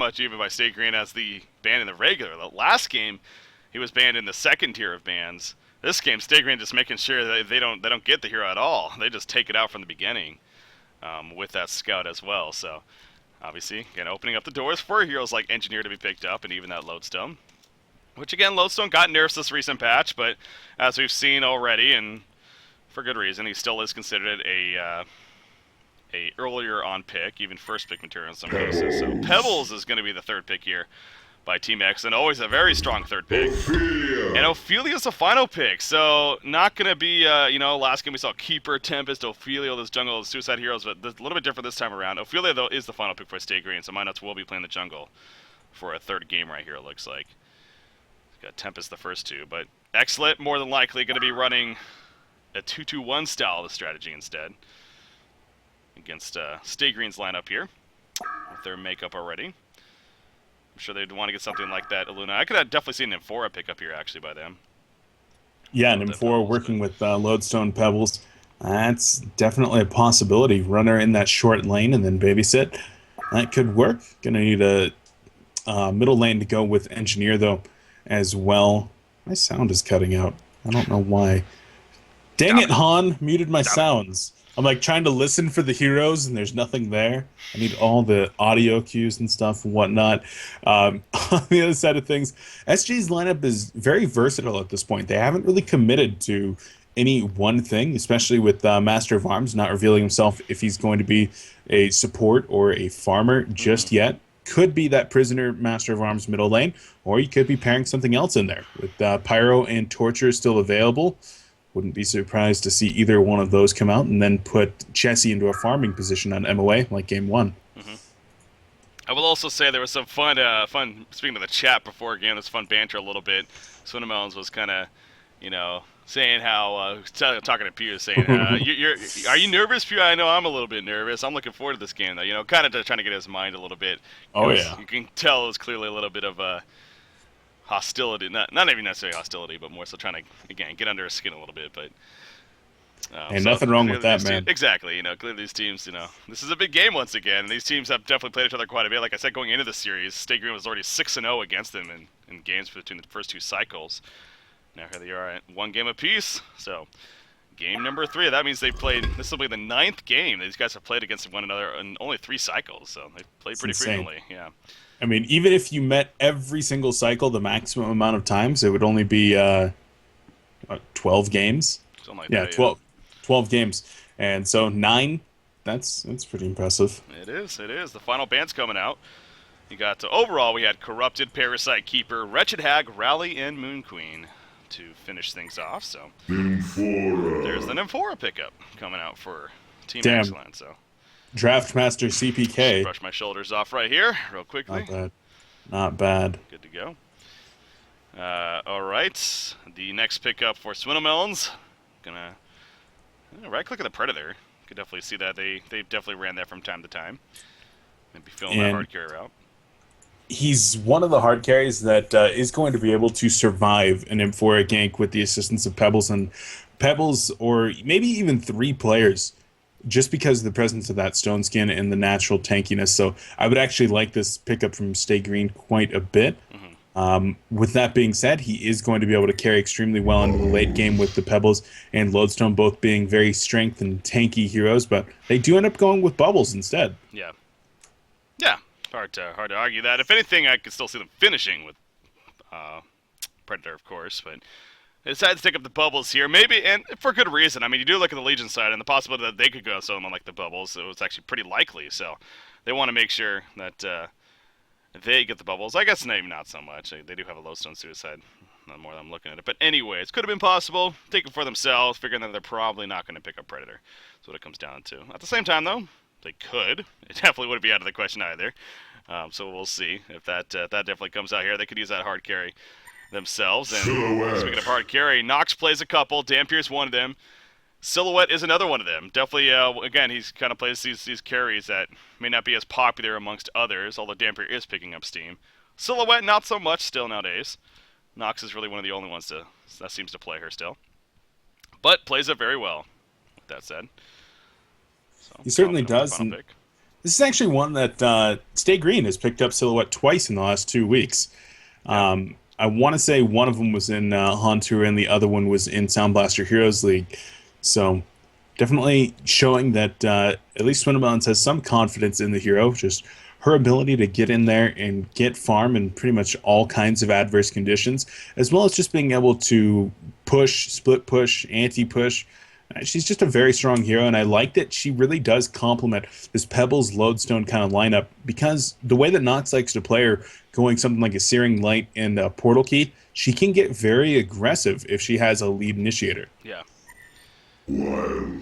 much even by State Green as the ban in the regular. The last game, he was banned in the second tier of bans. This game, State Green just making sure that they don't get the hero at all. They just take it out from the beginning with that scout as well. So obviously, again, opening up the doors for heroes like Engineer to be picked up, and even that Lodestone. Which again, Lodestone got nerfs this recent patch, but as we've seen already, and for good reason, he still is considered a earlier on pick, even first pick material in some cases. So Pebbles is going to be the third pick here by Team X, and always a very strong third pick. And Ophelia's the final pick, so not going to be, last game we saw Keeper, Tempest, Ophelia, those jungle Suicide Heroes, but a little bit different this time around. Ophelia, though, is the final pick for State Green, so Minots will be playing the jungle for a third game right here, it looks like. Got Tempest the first two, but xCet more than likely going to be running a 2-2-1 style of strategy instead against State Green's lineup here with their makeup already. I'm sure they'd want to get something like that. Illuna. I could have definitely seen an Amphora pick up here actually by them. Yeah, and Amphora working with Lodestone Pebbles. That's definitely a possibility. Runner in that short lane and then babysit. That could work. Gonna need a middle lane to go with Engineer though as well. My sound is cutting out. I don't know why. Dang it, HoN muted my sounds. I'm like trying to listen for the heroes and there's nothing there. I need all the audio cues and stuff and whatnot. On the other side of things, SG's lineup is very versatile at this point. They haven't really committed to any one thing, especially with Master of Arms not revealing himself if he's going to be a support or a farmer just yet. Could be that Prisoner Master of Arms middle lane, or you could be pairing something else in there. With Pyro and Torture still available, wouldn't be surprised to see either one of those come out and then put Chessie into a farming position on MOA like game one. I will also say there was some fun, speaking of the chat before game, there's fun banter a little bit. Swinnemelons was kind of, saying how, talking to Pew, saying, are you nervous, Pew? I know I'm a little bit nervous. I'm looking forward to this game, though. Kind of trying to get his mind a little bit. Oh, yeah. You can tell it was clearly a little bit of hostility. Not even necessarily hostility, but more so trying to, again, get under his skin a little bit. But nothing wrong with that, man. Exactly. Clearly these teams, this is a big game once again. And these teams have definitely played each other quite a bit. Like I said, going into the series, State Green was already 6-0 against them in games between the first two cycles. Now here they are at one game apiece. So game number 3. That means they've played. This will be the 9th game these guys have played against one another in only 3 cycles. So they've played pretty frequently. Yeah. I mean, even if you met every single cycle the maximum amount of times, it would only be 12 games. Something like yeah, that, 12 games. And so 9, that's pretty impressive. It is. The final band's coming out. You got overall we had Corrupted, Parasite, Keeper, Wretched Hag, Rally, and Moon Queen to finish things off. So there's the Amphora pickup coming out for Team Excellent. So Draftmaster CPK. Brush my shoulders off right here, real quickly. Not bad. Good to go. All right, the next pickup for Swinnemelons. Gonna right-click on the Predator. Could definitely see that they definitely ran that from time to time. Maybe filling that hard carry route. He's one of the hard carries that is going to be able to survive an Amphora gank with the assistance of Pebbles, or maybe even 3 players, just because of the presence of that stone skin and the natural tankiness. So I would actually like this pickup from State Green quite a bit. With that being said, he is going to be able to carry extremely well into the late game with the Pebbles and Lodestone both being very strength and tanky heroes, but they do end up going with Bubbles instead. Yeah. Hard to argue that. If anything, I could still see them finishing with Predator, of course, but they decided to take up the Bubbles here, maybe, and for good reason. I mean, you do look at the Legion side, and the possibility that they could go someone like the Bubbles, so it's actually pretty likely, so they want to make sure that they get the Bubbles. I guess maybe not so much. They do have a Lodestone Suicide, not more than I'm looking at it. But anyways, could have been possible. Take it for themselves, figuring that they're probably not going to pick up Predator. That's what it comes down to. At the same time, though, they could. It definitely wouldn't be out of the question either. So we'll see if that definitely comes out here. They could use that hard carry themselves. And speaking of hard carry, Nox plays a couple. Dampier's one of them. Silhouette is another one of them. Definitely, again, he's kind of plays these carries that may not be as popular amongst others, although Dampier is picking up steam. Silhouette, not so much still nowadays. Nox is really one of the only ones that seems to play her still. But plays it very well, with that said. So, he certainly does. This is actually one that Stay Green has picked up Silhouette twice in the last 2 weeks. Yeah. I want to say one of them was in HoN Tour and the other one was in Sound Blaster Heroes League. So definitely showing that at least Swindelmans has some confidence in the hero. Just her ability to get in there and get farm in pretty much all kinds of adverse conditions, as well as just being able to push, split push, anti-push. She's just a very strong hero, and I like that she really does complement this Pebbles Lodestone kind of lineup because the way that Nox likes to play her, going something like a Searing Light and a Portal Key, she can get very aggressive if she has a lead initiator. Yeah. Ooh.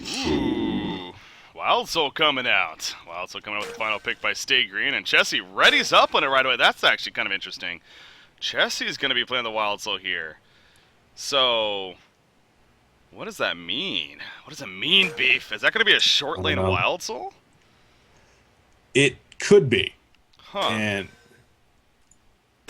Wild Soul coming out. Wild Soul coming out with the final pick by Stay Green, and Chessie readies up on it right away. That's actually kind of interesting. Chessie's going to be playing the Wild Soul here. So, what does that mean? What does it mean, Beef? Is that going to be a short lane Wild Soul? It could be. Huh. And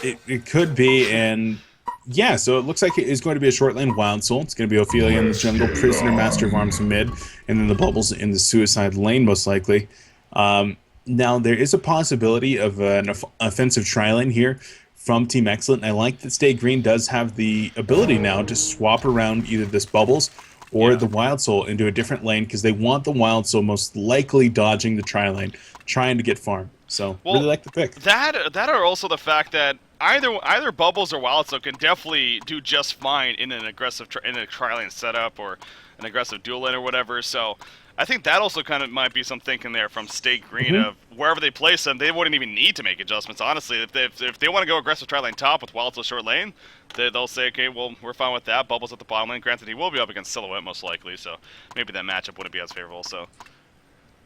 it could be, and yeah, so it looks like it is going to be a short lane Wild Soul. It's going to be Ophelia in the jungle, Prisoner, Master of Arms mid, and then the Bubbles in the Suicide lane, most likely. Now, there is a possibility of an offensive tri-lane here from Team Excellent. I like that Stay Green does have the ability now to swap around either this Bubbles or the Wild Soul into a different lane because they want the Wild Soul most likely dodging the tri-lane, trying to get farm. So, really like the pick. That are also the fact that either Bubbles or Wild Soul can definitely do just fine in an aggressive in a tri-lane setup or an aggressive dual lane or whatever. So I think that also kind of might be some thinking there from Stay Green of wherever they place them, they wouldn't even need to make adjustments. Honestly, if they want to go aggressive tri-lane top with Wild Soul short lane, they'll say, okay, well, we're fine with that. Bubbles at the bottom lane. Granted, he will be up against Silhouette most likely, so maybe that matchup wouldn't be as favorable. So,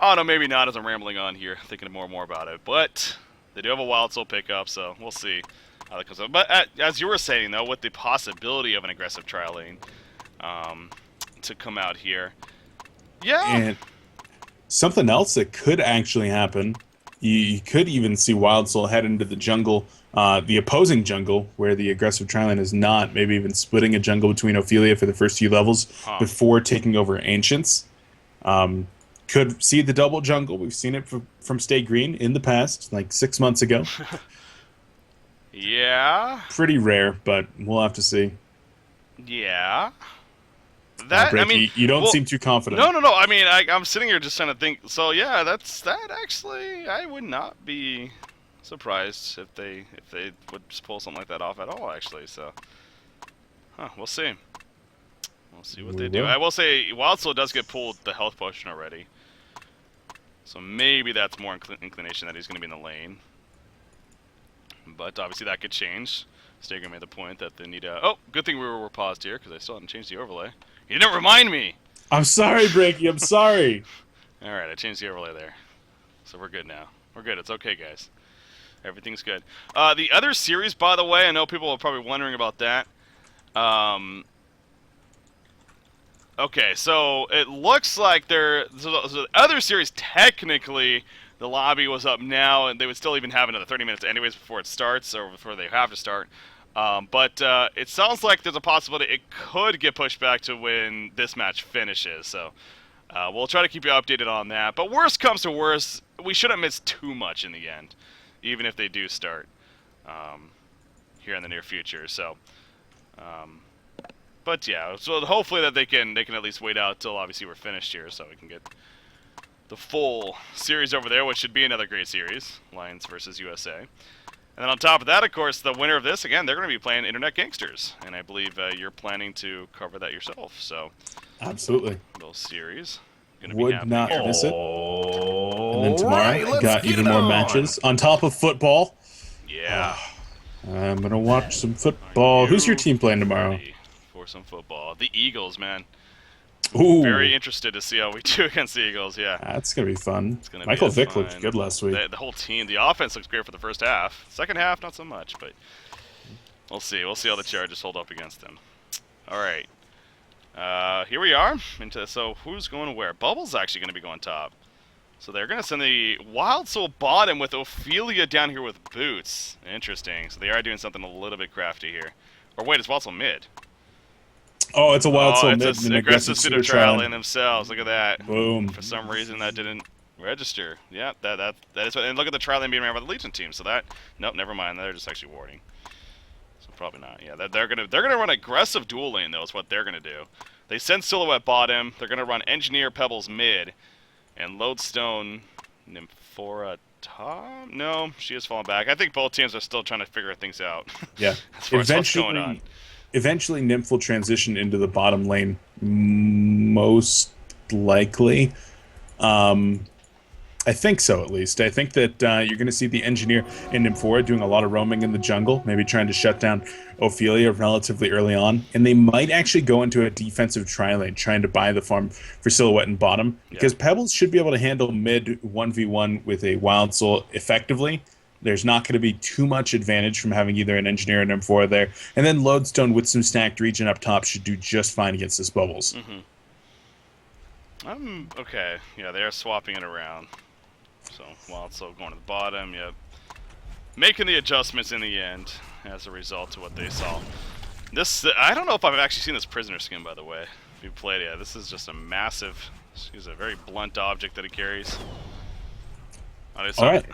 oh no, maybe not as I'm rambling on here, thinking more and more about it. But they do have a Wild Soul pickup, so we'll see how that comes up. But as you were saying, though, with the possibility of an aggressive trial lane to come out here, and something else that could actually happen, you could even see Wild Soul head into the jungle, the opposing jungle, where the aggressive tri-lane is not, maybe even splitting a jungle between Ophelia for the first few levels before taking over Ancients. Could see the double jungle. We've seen it from Stay Green in the past, like 6 months ago. Yeah. Pretty rare, but we'll have to see. Yeah. That Brickie, I mean, you don't seem too confident. No. I mean, I'm sitting here just trying to think. So yeah, that actually, I would not be surprised if they would pull something like that off at all. Actually, so we'll see. We'll see what they do. I will say, Wild Soul does get pulled the health potion already, so maybe that's more inclination that he's going to be in the lane. But obviously that could change. Stager made the point that they need a... Oh, good thing we were paused here, because I still hadn't changed the overlay. You didn't remind me! I'm sorry, Brickie, I'm sorry! Alright, I changed the overlay there. So we're good now. We're good, it's okay, guys. Everything's good. The other series, by the way, I know people are probably wondering about that. Okay, so it looks like so the other series, technically, the lobby was up now, and they would still even have another 30 minutes anyways before it starts, or before they have to start. But it sounds like there's a possibility it could get pushed back to when this match finishes. So we'll try to keep you updated on that. But worst comes to worst, we shouldn't miss too much in the end, even if they do start here in the near future. So, but yeah, so hopefully that they can at least wait out till obviously we're finished here, so we can get the full series over there, which should be another great series, Lions versus USA. And then on top of that, of course, the winner of this, again, they're going to be playing Internet Gangsters, and I believe you're planning to cover that yourself. So, absolutely, those series would not miss it. And then tomorrow, we got even more matches on top of football. Yeah, I'm gonna watch some football. Who's your team playing tomorrow? For some football, the Eagles, man. Ooh. Very interested to see how we do against the Eagles, yeah. That's going to be fun. Michael Vick looked good last week. The whole team, the offense looks great for the first half. Second half, not so much, but we'll see. We'll see how the Chargers hold up against them. All right. Here we are. So who's going where? Bubble's actually going to be going top. So they're going to send the Wild Soul bottom with Ophelia down here with Boots. Interesting. So they are doing something a little bit crafty here. Or wait, it's Wild Soul mid. Oh, it's a Wild Soul mid. It's an aggressive pseudo trial in themselves. Look at that. Boom. For some reason, that didn't Register. Yeah, that is what. And look at the trial lane being ran by the Legion team. So that, nope, never mind. They're just actually warding. So probably not. Yeah, they're gonna run aggressive dual lane though. Is what they're gonna do. They send Silhouette bottom. They're gonna run Engineer Pebbles mid, and Lodestone Nymphora top. No, she has fallen back. I think both teams are still trying to figure things out. Yeah. As far as what's going on. Eventually, Nymph will transition into the bottom lane, most likely. I think so, at least. I think that you're going to see the Engineer in Nymphora doing a lot of roaming in the jungle, maybe trying to shut down Ophelia relatively early on. And they might actually go into a defensive tri-lane, trying to buy the farm for Silhouette and bottom, because Pebbles should be able to handle mid 1v1 with a Wild Soul effectively. There's not going to be too much advantage from having either an Engineer or an M4 there. And then Lodestone with some stacked regen up top should do just fine against this Bubbles. Okay. Yeah, they're swapping it around. So, Wild Soul going to the bottom, yep. Making the adjustments in the end as a result of what they saw. This, I don't know if I've actually seen this Prisoner skin, by the way. If you played it, this is just a massive, excuse a very blunt object that it carries. Alright.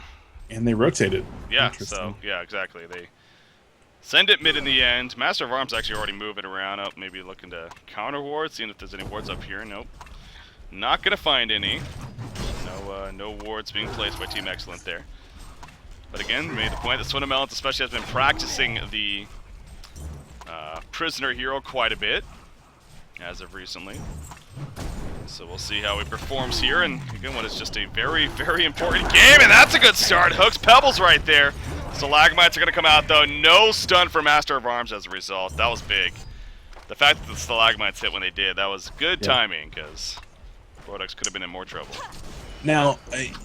And they rotated. Yeah, so, yeah, exactly. They send it mid in the end. Master of Arms actually already moving around up, maybe looking to counter ward, seeing if there's any wards up here. Nope. Not going to find any. No wards being placed by Team Excellent there. But again, made the point that Swinamelons especially has been practicing the Prisoner hero quite a bit, as of recently. So we'll see how he performs here, and again, what is just a very, very important game, and that's a good start. Hooks Pebbles right there. Stalagmites are going to come out, though. No stun for Master of Arms as a result. That was big. The fact that the Stalagmites hit when they did, that was good timing, because Brodex could have been in more trouble. Now,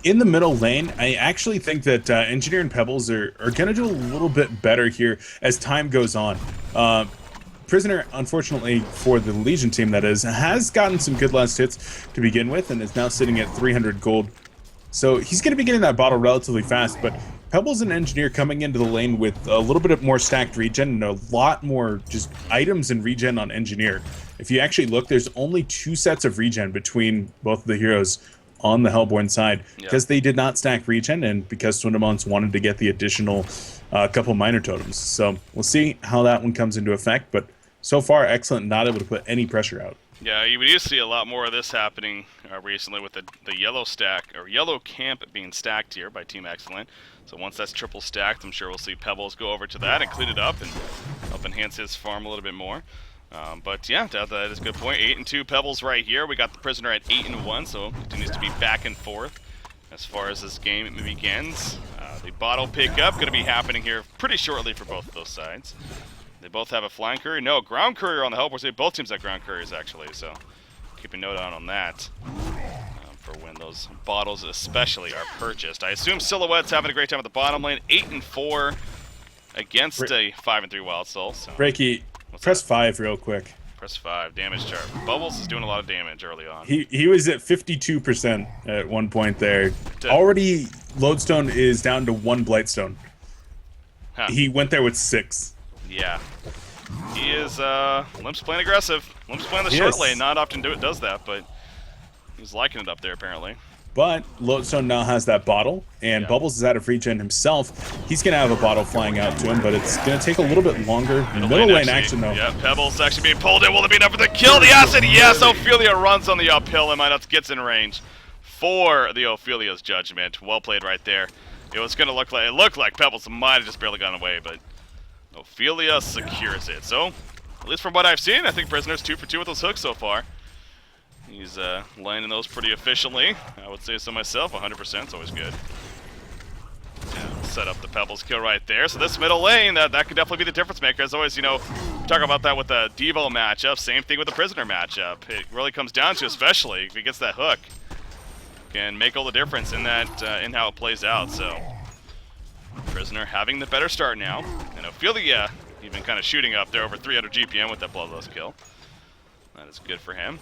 in the middle lane, I actually think that Engineer and Pebbles are going to do a little bit better here as time goes on. Prisoner, unfortunately for the Legion team, that is, has gotten some good last hits to begin with and is now sitting at 300 gold. So he's going to be getting that bottle relatively fast, but Pebbles and Engineer coming into the lane with a little bit more stacked regen and a lot more just items and regen on Engineer. If you actually look, there's only 2 sets of regen between both of the heroes on the Hellborn side because they did not stack regen and because Swinamelons wanted to get the additional couple minor totems. So we'll see how that one comes into effect, but so far, Excellent not able to put any pressure out. Yeah, you would see a lot more of this happening recently with the yellow stack, or yellow camp being stacked here by Team Excellent. So once that's triple stacked, I'm sure we'll see Pebbles go over to that and clean it up and help enhance his farm a little bit more. But yeah, that is a good point. 8-2 Pebbles right here. We got the Prisoner at 8-1, so it continues to be back and forth as far as this game begins. The bottle pickup going to be happening here pretty shortly for both of those sides. They both have a flying courier. No, ground courier on the Hellborn. Both teams have ground couriers, actually, so keep a note on that for when those bottles especially are purchased. I assume Silhouette's having a great time at the bottom lane. 8-4 against a 5-3 Wild Soul. So. Breaky, press 5 real quick. Press 5, damage chart. Bubbles is doing a lot of damage early on. He was at 52% at one point there. Already, Lodestone is down to 1 Blightstone. Huh. He went there with 6. Yeah. He is, Limp's playing aggressive. Limp's playing the short lane. Not often does that, but he's liking it up there, apparently. But Lodestone now has that bottle, and Bubbles is out of regen himself. He's going to have a bottle flying out to him, but it's going to take a little bit longer. Middle lane action, though. Yeah, Pebbles actually being pulled in. Will it be enough for the kill? The acid, yes! Ophelia runs on the uphill, and Midas gets in range for the Ophelia's judgment. Well played right there. It was going to look like, it looked like Pebbles might have just barely gotten away, but Ophelia secures it. So, at least from what I've seen, I think Prisoner's 2 for 2 with those hooks so far. He's landing those pretty efficiently. I would say so myself. 100% is always good. Yeah, set up the Pebbles kill right there. So this middle lane, that could definitely be the difference maker. As always, you know, talk about that with the Devo matchup. Same thing with the Prisoner matchup. It really comes down to, especially if he gets that hook, can make all the difference in that in how it plays out. So. Prisoner having the better start now, and Ophelia even kind of shooting up there over 300 GPM with that bloodlust kill. That is good for him.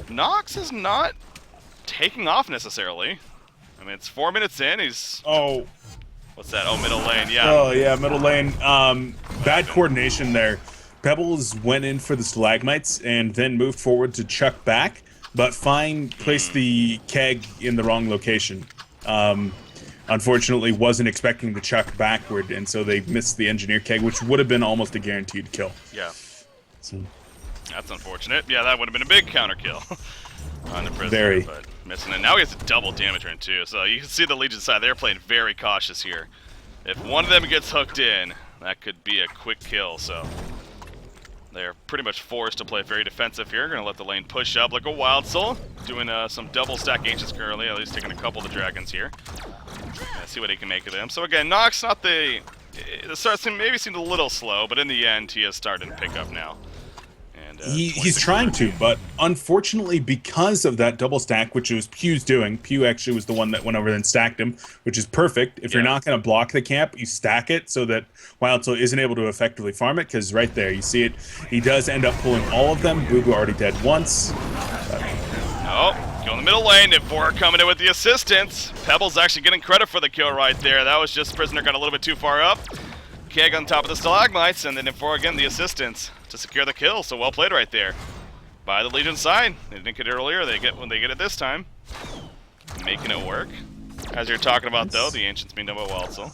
Nox is not taking off necessarily. I mean, it's 4 minutes in. He's what's that? Oh, middle lane. Yeah. Oh yeah, middle lane. Bad coordination there. Pebbles went in for the Stalagmites and then moved forward to chuck back. but Fine placed the keg in the wrong location. Unfortunately, wasn't expecting the chuck backward, and so they missed the engineer keg, which would have been almost a guaranteed kill. Yeah. So. That's unfortunate. Yeah, that would have been a big counter kill on the prisoner, Very. but missing it. Now he has a double damage turn too, so you can see the Legion side, they're playing very cautious here. If one of them gets hooked in, that could be a quick kill, so they're pretty much forced to play very defensive here. Gonna let the lane push up like a Wild Soul, doing some double stack Ancients currently, at least taking a couple of the Dragons here. See what he can make of them. So again, Nox not the start maybe seemed a little slow, but in the end he is starting to pick up now. And he's trying to, but unfortunately, because of that double stack, which was Pew's doing, Pew actually was the one that went over and stacked him, which is perfect. If you're not going to block the camp, you stack it so that Wild Soul isn't able to effectively farm it, because right there, you see it, he does end up pulling all of them. Boo Boo already dead once. Oh, go in the middle lane, and four coming in with the assistance. Pebbles actually getting credit for the kill right there. That was just Prisoner got a little bit too far up. Keg on top of the stalagmites, and then N4 again the assistance to secure the kill. So well played right there by the Legion side. They didn't get it earlier. They get when they get it this time, making it work. As you're talking about though, the Ancients being done by Wild Soul.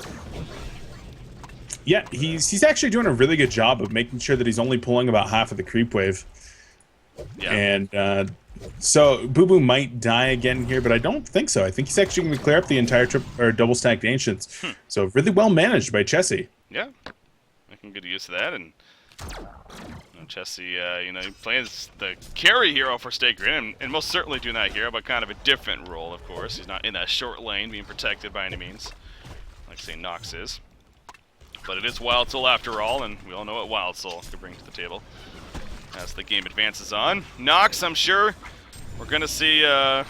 Yeah, he's actually doing a really good job of making sure that he's only pulling about half of the creep wave. Yeah. And so Boo Boo might die again here, but I don't think so. I think he's actually going to clear up the entire double stacked Ancients. So really well managed by Chessie. Yeah, making good use of that, and Chessie, you know, he plays the carry hero for Stay Green, and most certainly doing that hero, but kind of a different role, of course. He's not in that short lane being protected by any means, like say Nox is. But it is Wild Soul after all, and we all know what Wild Soul could bring to the table as the game advances on. Nox, I'm sure we're going to see a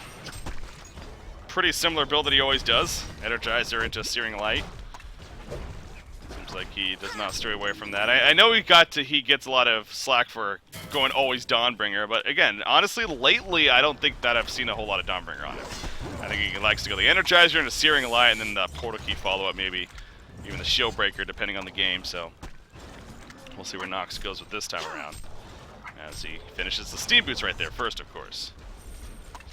pretty similar build that he always does. Energizer into Searing Light. Seems like he does not stray away from that. I know he gets a lot of slack for going always Dawnbringer, but again, honestly, lately I don't think that I've seen a whole lot of Dawnbringer on him. I think he likes to go the Energizer into Searing Light, and then the Portal Key follow-up, maybe even the Shieldbreaker, depending on the game. So we'll see where Nox goes with this time around, as he finishes the Steam Boots right there first, of course,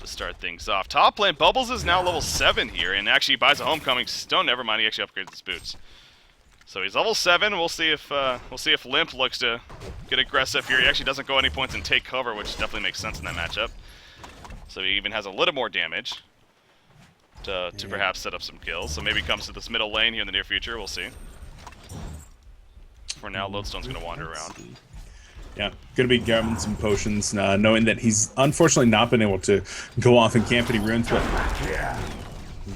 to start things off. Top lane, Bubbles is now level 7 here, and actually buys a Homecoming Stone. Never mind, he actually upgrades his boots. So he's level 7. We'll see if Limp looks to get aggressive here. He actually doesn't go any points and take cover, which definitely makes sense in that matchup. So he even has a little more damage to perhaps set up some kills. So maybe he comes to this middle lane here in the near future. We'll see. For now, Lodestone's going to wander around. Yeah, going to be grabbing some potions, knowing that he's unfortunately not been able to go off and camp any runes. But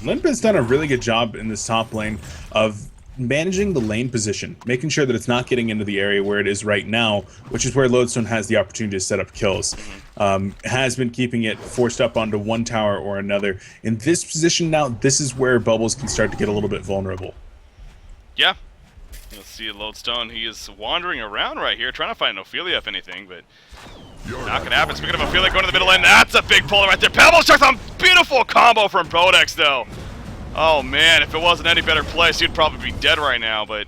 Limp has done a really good job in this top lane of managing the lane position, making sure that it's not getting into the area where it is right now, which is where Lodestone has the opportunity to set up kills. Has been keeping it forced up onto one tower or another. In this position now, this is where Bubbles can start to get a little bit vulnerable. Yeah. You'll see Lodestone, he is wandering around right here, trying to find Ophelia if anything, but not gonna happen. Speaking of Ophelia going to the middle lane, that's a big pull right there. Pebbles chucks a beautiful combo from Podex though. Oh man, if it wasn't any better place, he'd probably be dead right now, but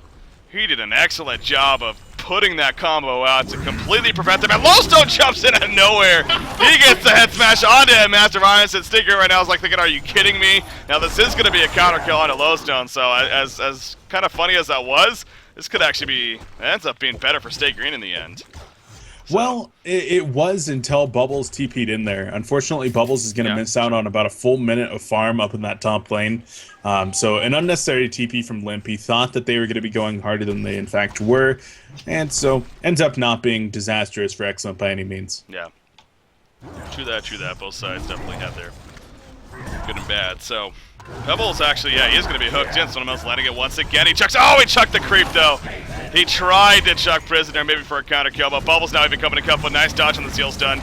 he did an excellent job of putting that combo out to completely prevent them. And Lodestone jumps in out of nowhere. He gets the head smash onto him. Master of Iron and Stinker right now is like thinking, are you kidding me? Now this is going to be a counter kill onto Lodestone, so as kind of funny as that was, this could actually be, ends up being better for Stay Green in the end. So. Well, it was until Bubbles TP'd in there. Unfortunately, Bubbles is going to miss out on about a full minute of farm up in that top lane. So an unnecessary TP from Limp. He thought that they were going to be going harder than they in fact were. And so ends up not being disastrous for Excellent by any means. Yeah. True that. Both sides definitely have their good and bad. So Pebbles actually, yeah, he is going to be hooked in. Someone else landing it once again. He chucks, he chucked the creep though. He tried to chuck Prisoner maybe for a counter kill, but Bubbles now even coming to cup with nice dodge on the seal stun.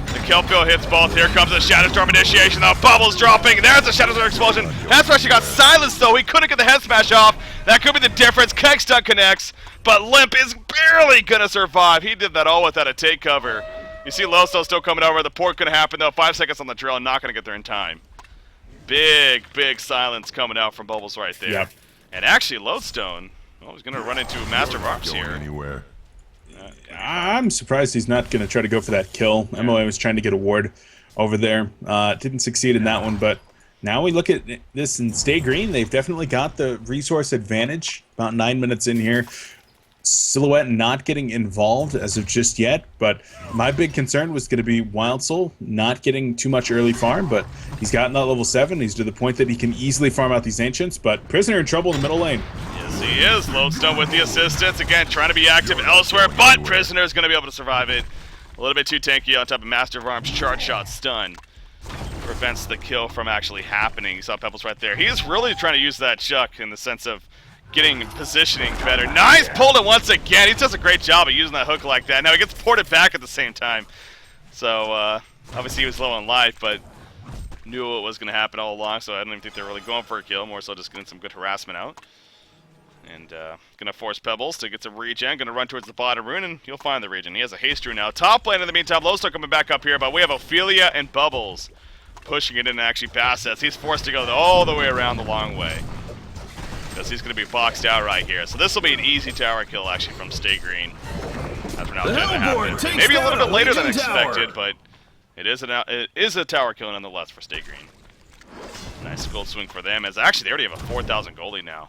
The Kelphill hits both. Here comes the Shadowstorm initiation though. Bubbles dropping. There's the Shadowstorm explosion. Head Smash got silenced though. He couldn't get the Head Smash off. That could be the difference. Keg stun connects, but Limp is barely going to survive. He did that all without a take cover. You see Loso still coming over. The port could happen though. 5 seconds on the drill, not going to get there in time. Big silence coming out from Bubbles right there. Yep. And actually, Lodestone, well, he's going to run into Master of Arms here. Anywhere. I'm surprised he's not going to try to go for that kill. MOA was trying to get a ward over there. Didn't succeed in that one, but now we look at this and Stay Green. They've definitely got the resource advantage. About 9 minutes in here. Silhouette not getting involved as of just yet, but my big concern was going to be Wild Soul not getting too much early farm, but he's gotten that level 7. He's to the point that he can easily farm out these Ancients, but Prisoner in trouble in the middle lane. Yes, he is. Lodestone with the assistance. Again, trying to be active elsewhere, but Prisoner is going to be able to survive it. A little bit too tanky on top of Master of Arms. Charge shot stun. Prevents the kill from actually happening. You saw Pebbles right there. He is really trying to use that Chuck in the sense of getting positioning better. Nice, pulled it once again. He does a great job of using that hook like that. Now he gets ported back at the same time. So obviously he was low on life, but knew it was going to happen all along. So I don't even think they're really going for a kill. More so just getting some good harassment out. And going to force Pebbles to get some regen. Going to run towards the bottom rune, and you'll find the regen. He has a haste rune now. Top lane in the meantime. Lowstar coming back up here, but we have Ophelia and Bubbles pushing it in and actually past us. He's forced to go all the way around the long way, because he's going to be boxed out right here. So this will be an easy tower kill, actually, from Stay Green. That's now going to happen. Maybe a little bit later than expected, but it is a tower kill nonetheless for Stay Green. Nice gold swing for them, as actually they already have a 4,000 goldie now,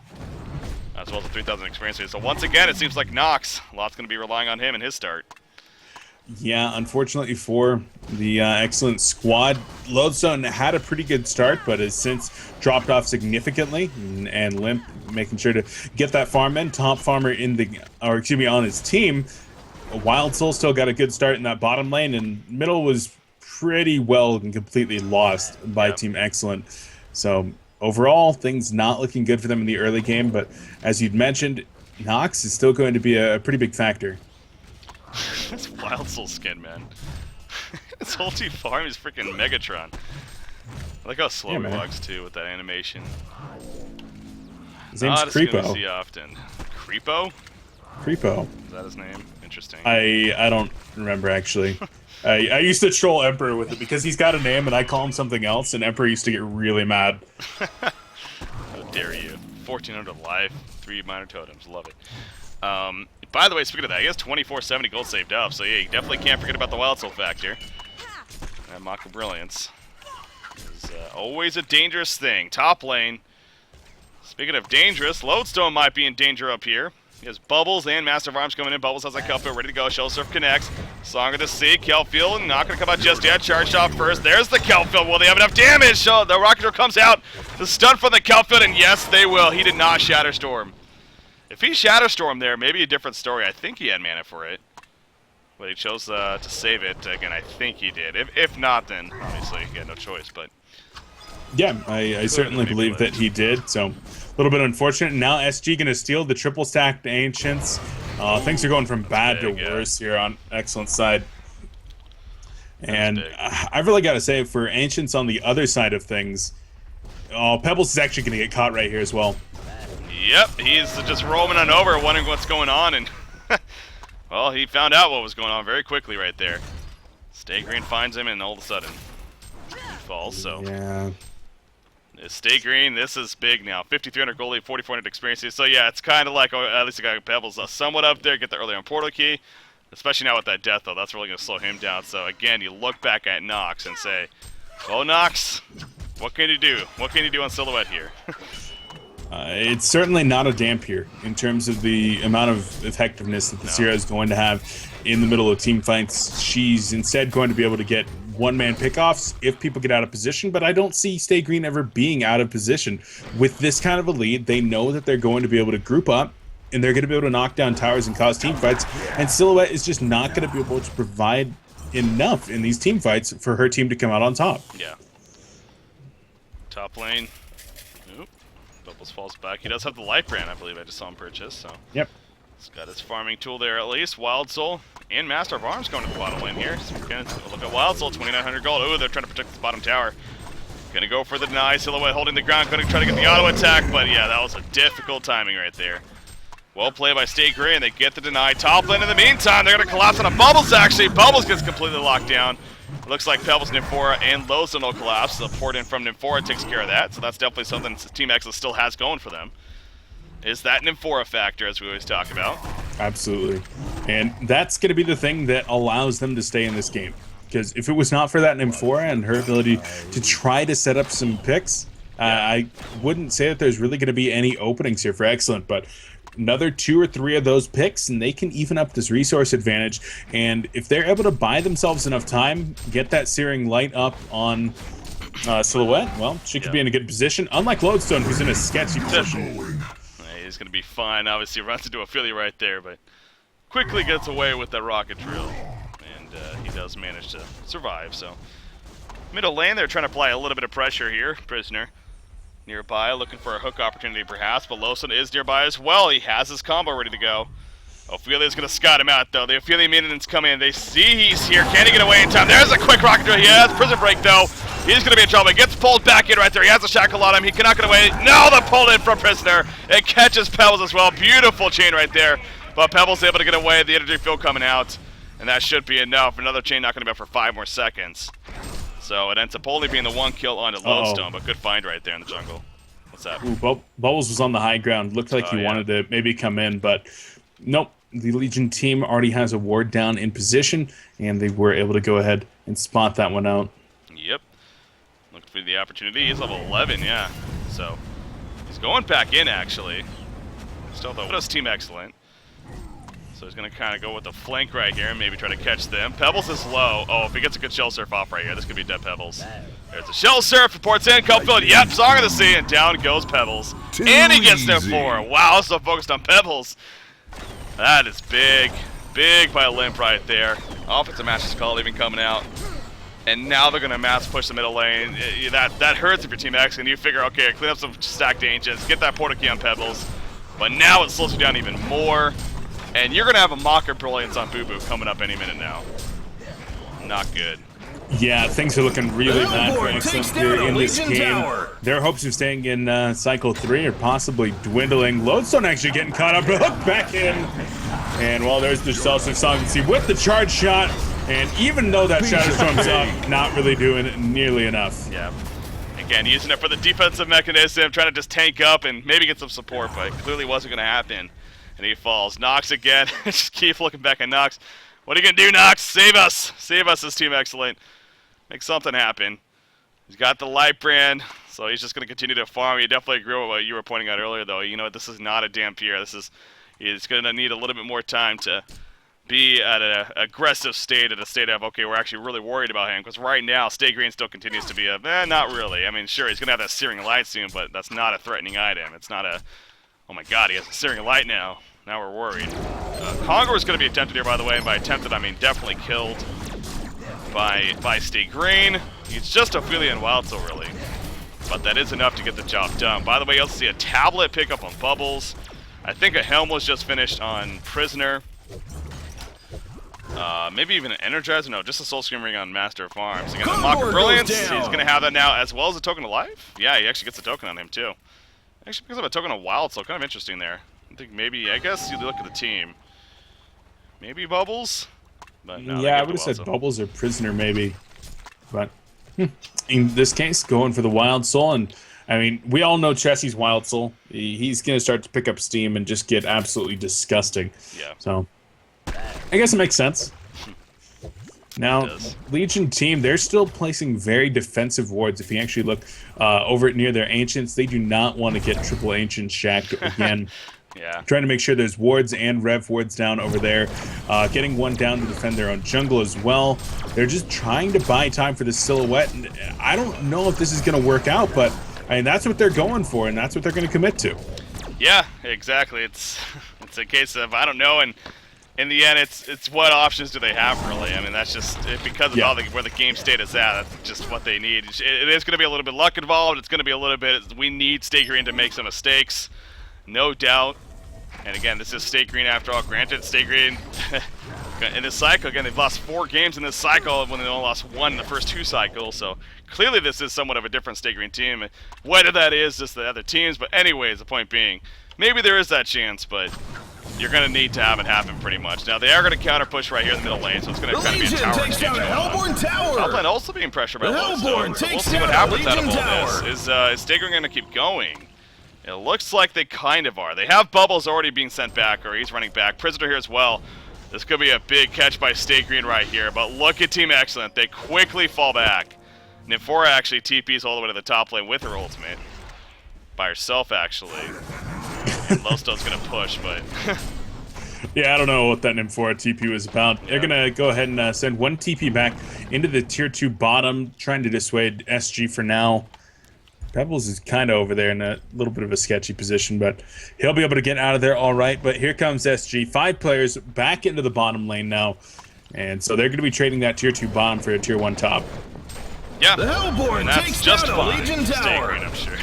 as well as a 3,000 experience. So once again, it seems like Nox, a lot's going to be relying on him in his start. Yeah, unfortunately for the excellent squad, Lodestone had a pretty good start, but has since dropped off significantly. And Limp making sure to get that farm in. Top farmer in the, or excuse me, on his team. Wild Soul still got a good start in that bottom lane, and middle was pretty well and completely lost by Team Excellent. So overall, things not looking good for them in the early game. But as you'd mentioned, Nox is still going to be a pretty big factor. That's Wild Soul skin, man. His whole team farm is freaking Megatron. I like how slow he walks too with that animation. His name's Creepo. See often. Creepo? Creepo. Is that his name? Interesting. I don't remember actually. I used to troll Emperor with it because he's got a name and I call him something else, and Emperor used to get really mad. How dare you? 1,400 life, 3 minor totems. Love it. By the way, speaking of that, he has 2470 gold saved up, so yeah, you definitely can't forget about the Wild Soul factor. And Maka Brilliance is always a dangerous thing. Top lane. Speaking of dangerous, Lodestone might be in danger up here. He has Bubbles and Master of Arms coming in. Bubbles has that Kelfield ready to go. Shell Surf connects. Song of the Sea. Kelfield not going to come out just yet. Charge shot first. There's the Kelfield. Will they have enough damage? So the Rocket Door comes out. The stun from the Kelfield, and yes, they will. He did not Shatter Storm. If he Shatter Storm there, maybe a different story. I think he had mana for it, but he chose to save it. Again, I think he did. If not, then obviously he had no choice. But yeah, I certainly believe that he did. So a little bit unfortunate. Now SG going to steal the triple stacked Ancients. Things are going from bad to worse here on Excellent side. And I really got to say, for Ancients on the other side of things, Pebbles is actually going to get caught right here as well. Yep, he's just roaming on over, wondering what's going on, and well, he found out what was going on very quickly right there. Stay Green finds him, and all of a sudden, he falls. So yeah, Stay Green, this is big now. 5,300 gold, 4,400 experiences. So yeah, it's kind of like, at least I got Pebbles somewhat up there. Get the early on portal key, especially now with that death though. That's really going to slow him down. So again, you look back at Nox and say, "Oh Nox, what can you do? What can you do on Silhouette here?" It's certainly not a damp here in terms of the amount of effectiveness that the Sierra is going to have in the middle of team fights. She's instead going to be able to get one-man pickoffs if people get out of position, but I don't see Stay Green ever being out of position. With this kind of a lead, they know that they're going to be able to group up, and they're going to be able to knock down towers and cause team fights, and Silhouette is just not going to be able to provide enough in these team fights for her team to come out on top. Yeah. Top lane. Bubbles falls back. He does have the life brand, I believe. I just saw him purchase. So yep, he's got his farming tool there at least. Wild Soul and Master of Arms going to the bottom lane here. So again, look at Wild Soul, 2,900 gold. Oh, they're trying to protect this bottom tower. Gonna go for the deny. Silhouette holding the ground, gonna try to get the auto attack, but yeah, that was a difficult timing right there. Well played by Stay Green. They get the deny. Top lane in the meantime, they're gonna collapse on a Bubbles actually. Bubbles gets completely locked down. It looks like Pebbles, Nymphora, and Lodestone will collapse. The port in from Nymphora takes care of that, so that's definitely something Team Excellent still has going for them. Is that Nymphora factor, as we always talk about. Absolutely. And that's going to be the thing that allows them to stay in this game. because if it was not for that Nymphora and her ability to try to set up some picks, I wouldn't say that there's really going to be any openings here for Excellent, but another 2 or 3 of those picks, and they can even up this resource advantage. And if they're able to buy themselves enough time, get that Searing Light up on Silhouette, well, she could be in a good position. Unlike Lodestone, who's in a sketchy position. He's going to be fine. Obviously, runs into a Philly right there, but quickly gets away with that rocket drill. And he does manage to survive, so. Middle lane, they're trying to apply a little bit of pressure here. Prisoner nearby, looking for a hook opportunity perhaps, but Lawson is nearby as well. He has his combo ready to go. Ophelia's going to scout him out, though. The Ophelia minions come in. They see he's here. Can he get away in time? There's a quick rocket drill. He has prison break, though. He's going to be in trouble. He gets pulled back in right there. He has a shackle on him. He cannot get away. No, the pull in from Prisoner. It catches Pebbles as well. Beautiful chain right there. But Pebbles able to get away. The energy field coming out. And that should be enough. Another chain not going to be up for 5 more seconds. So it ends up only being the 1 kill onto Lodestone, but good find right there in the jungle. What's that? Ooh, Bubbles was on the high ground. Looked like he wanted to maybe come in, but nope. The Legion team already has a ward down in position, and they were able to go ahead and spot that one out. Yep. Looked for the opportunity. He's level 11, yeah. So he's going back in, actually. Still, though, does Team Excellent. So he's going to kind of go with the flank right here and maybe try to catch them. Pebbles is low. Oh, if he gets a good Shell Surf off right here, this could be dead Pebbles. There's a Shell Surf, reports in, Cupfield, yep, Song of the Sea, and down goes Pebbles. And he gets there 4. Wow, so focused on Pebbles. That is big. Big by Limp right there. Offensive Master's Call even coming out. And now they're going to mass push the middle lane. That hurts if your Team X, and you figure, okay, clean up some stacked ancients, get that portal key on Pebbles. But now it slows you down even more. And you're going to have a Mocker Brilliance on Boo Boo coming up any minute now. Not good. Yeah, things are looking really bad for Excellent here in this game. Their hopes of staying in Cycle 3 are possibly dwindling. Lodestone actually getting caught up, but hooked back in. And well, there's the Celsius Song and see with the charge shot. And even though that Shadow Storm's up, not really doing nearly enough. Yeah. Again, using it for the defensive mechanism, trying to just tank up and maybe get some support, but it clearly wasn't going to happen. And he falls. Nox again. Just keep looking back at Nox. What are you going to do, Nox? Save us. Save us as Team Excellent. Make something happen. He's got the light brand, so he's just going to continue to farm. You definitely agree with what you were pointing out earlier, though. You know, this is not a Dampier. He's going to need a little bit more time to be at an aggressive state, at a state of, okay, we're actually really worried about him. Because right now, Stay Green still continues to be not really. I mean, sure, he's going to have that Searing Light soon, but that's not a threatening item. It's not a, oh my god, he has a Searing Light now. Now we're worried. Conqueror is going to be attempted here, by the way, and by attempted, I mean definitely killed by Stay Green. He's just Ophelia and Wild Soul, really. But that is enough to get the job done. By the way, you'll see a tablet pick up on Bubbles. I think a Helm was just finished on Prisoner. Maybe even an Energizer. No, just a Soul Scream Ring on Master of Arms. Again, the Mocker Brilliance. He's going to have that now, as well as a Token of Life. Yeah, he actually gets a token on him, too. Actually, because of a token of Wild Soul. Kind of interesting there. I think maybe, I guess you look at the team. Maybe Bubbles? But no, yeah, I would have said Bubbles or Prisoner, maybe. But in this case, going for the Wild Soul. And, I mean, we all know Chessie's Wild Soul. He's going to start to pick up steam and just get absolutely disgusting. Yeah. So, I guess it makes sense. Now, Legion team, they're still placing very defensive wards. If you actually look over near their Ancients, they do not want to get triple Ancient shacked again. Yeah. Trying to make sure there's wards and rev wards down over there. Getting one down to defend their own jungle as well. They're just trying to buy time for the Silhouette. And I don't know if this is going to work out, but I mean, that's what they're going for, and that's what they're going to commit to. Yeah, exactly. It's a case of, I don't know, and in the end, it's what options do they have, really? I mean, that's just, because of all where the game state is at, that's just what they need. It is going to be a little bit luck involved. It's going to be a little bit, we need Stay Green to make some mistakes, no doubt. And again, this is Stay Green after all. Granted, Stay Green in this cycle, again, they've lost 4 games in this cycle when they only lost 1 in the first 2 cycles. So clearly this is somewhat of a different Stay Green team. Whether that is just the other teams, but anyways, the point being, maybe there is that chance, but you're going to need to have it happen pretty much. Now, they are going to counter push right here in the middle lane, so it's going to kind of be a tower exchange going on. Top lane also being pressured by Lodestone, so we'll see what happens out of all this. Is Stay Green going to keep going? It looks like they kind of are. They have Bubbles already being sent back, or he's running back. Prisoner here as well. This could be a big catch by Stay Green right here, but look at Team Excellent. They quickly fall back. Nymphora actually TPs all the way to the top lane with her ultimate. By herself, actually. And Lowstone's going to push, but... Yeah, I don't know what that Nymphora TP was about. Yeah. They're going to go ahead and send one TP back into the tier 2 bottom, trying to dissuade SG for now. Pebbles is kind of over there in a little bit of a sketchy position, but he'll be able to get out of there all right. But here comes SG. 5 players back into the bottom lane now. And so they're going to be trading that tier 2 bottom for a tier 1 top. Yeah, the Hellborn and that's takes just down fine. a Legion Tower. I'm sure.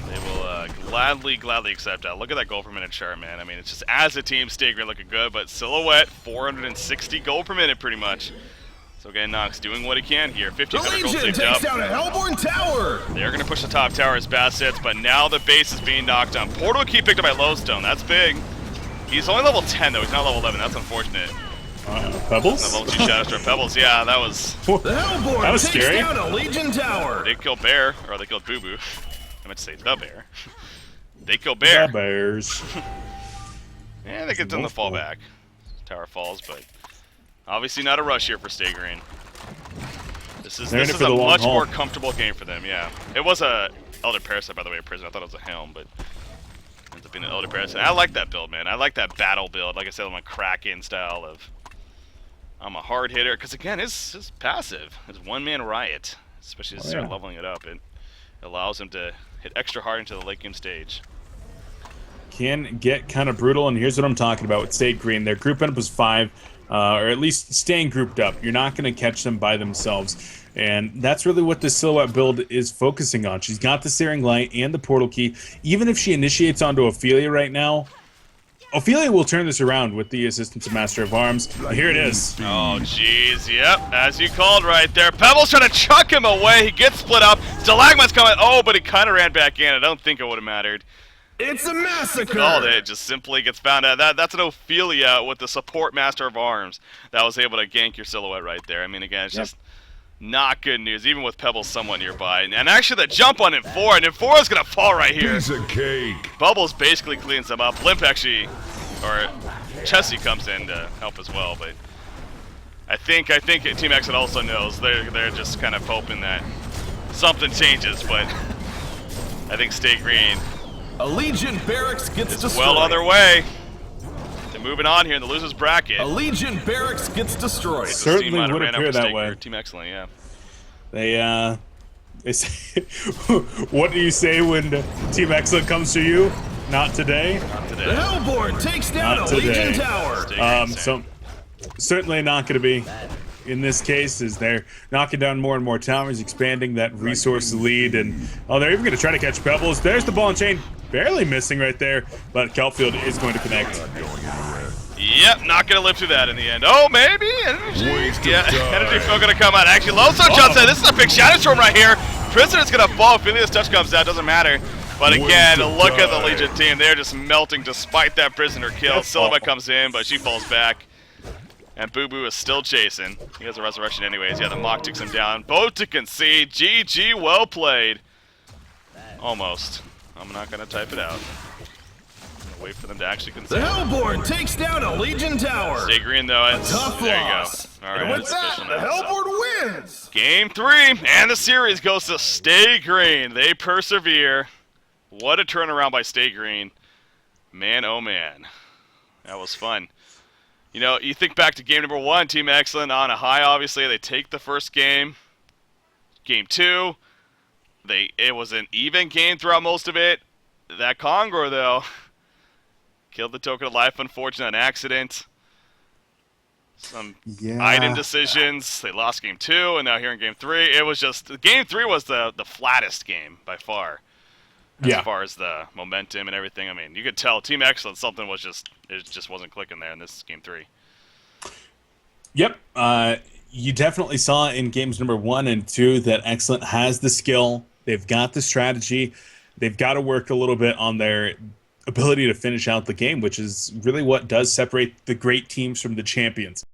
They will gladly accept that. Look at that gold per minute chart, man. I mean, it's just as a team, Stay Green looking good, but Silhouette, 460 gold per minute pretty much. So again, Nox doing what he can here. 1,500 gold saved up. Down a Hellborn Tower. They're going to push the top tower as Bassets, but now the base is being knocked down. Portal key picked up by Lowstone. That's big. He's only level 10, though. He's not level 11. That's unfortunate. Pebbles? Level 2 Shadowstorm Pebbles. Yeah, that was... The Hellborn that was takes scary. down a Legion Tower. They killed Bear, or they killed Boo Boo. I meant to say the Bear. They killed Bear. The Bears. Yeah, they get done the fallback. Tower falls, but obviously not a rush here for Stay Green. This is a much more comfortable game for them, yeah. It was a Elder Parasite, by the way, a prison. I thought it was a Helm, but ends up being an Elder Parasite. I like that build, man. I like that battle build. Like I said, I'm a Kraken style of... I'm a hard hitter, because again, his passive is one-man riot. Especially as they start leveling it up. It allows him to hit extra hard into the late game stage. Can get kind of brutal, and here's what I'm talking about with Stay Green. Their group end up was 5, or at least staying grouped up. You're not going to catch them by themselves, and that's really what this Silhouette build is focusing on. She's got the Searing Light and the Portal Key. Even if she initiates onto Ophelia right now, Ophelia will turn this around with the assistance of Master of Arms. Here it is. Oh, jeez. Yep, as you called right there. Pebbles trying to chuck him away. He gets split up. Stalagmite's coming. Oh, but he kind of ran back in. I don't think it would have mattered. It's a massacre. Called it. Just simply gets found out. That's an Ophelia with the support Master of Arms that was able to gank your Silhouette right there. I mean, again, it's just not good news, even with Pebbles somewhat nearby. And actually, the jump on Nymphora. And Nymphora's going to fall right here. Piece of cake. Bubbles basically cleans him up. Limp actually, or Chessie comes in to help as well. But I think Team Exit also knows. They're just kind of hoping that something changes. But I think Stay Green... A Legion barracks gets destroyed. Well on their way. They're moving on here in the losers bracket. A Legion barracks gets destroyed. Certainly would appear that way. Team Excellent, yeah. They say, what do you say when Team Excellent comes to you? Not today. Not today. The Hellborn takes down a Legion Tower. So certainly not going to be. In this case, is they're knocking down more and more towers, expanding that resource lead, and they're even going to try to catch Pebbles. There's the ball and chain, barely missing right there, but Kelfield is going to connect. Yep, not going to live through that in the end. Oh, maybe energy. Yeah, energy field going to come out. Actually, Lowstone jumps in. This is a big shadow storm right here. Prisoner's going to fall. Ophelia's touch comes out. Doesn't matter. But again, look at the Legion team. They're just melting despite that prisoner kill. Silhouette comes in, but she falls back. And Boo Boo is still chasing. He has a resurrection anyways. Yeah, the Mach takes him down. Both to concede. GG, well played. Almost. I'm not going to type it out. I'm going to wait for them to actually concede. The Hellborn takes down a Legion Tower. Stay Green, though. It's, tough there loss. You go. All right, and with that, the Hellborn wins. Game 3, and the series goes to Stay Green. They persevere. What a turnaround by Stay Green. Man, oh man. That was fun. You know, you think back to game number 1, Team Excellent on a high, obviously. They take the first game. Game 2, it was an even game throughout most of it. That Congo, though, killed the Token of Life, unfortunately, an accident. Some item decisions. They lost game 2, and now here in game 3, it was just... Game 3 was the flattest game, by far. As far as the momentum and everything. I mean, you could tell Team Excellent, something was it just wasn't clicking there in this game 3. Yep. You definitely saw in games number 1 and 2 that Excellent has the skill. They've got the strategy. They've got to work a little bit on their ability to finish out the game, which is really what does separate the great teams from the champions.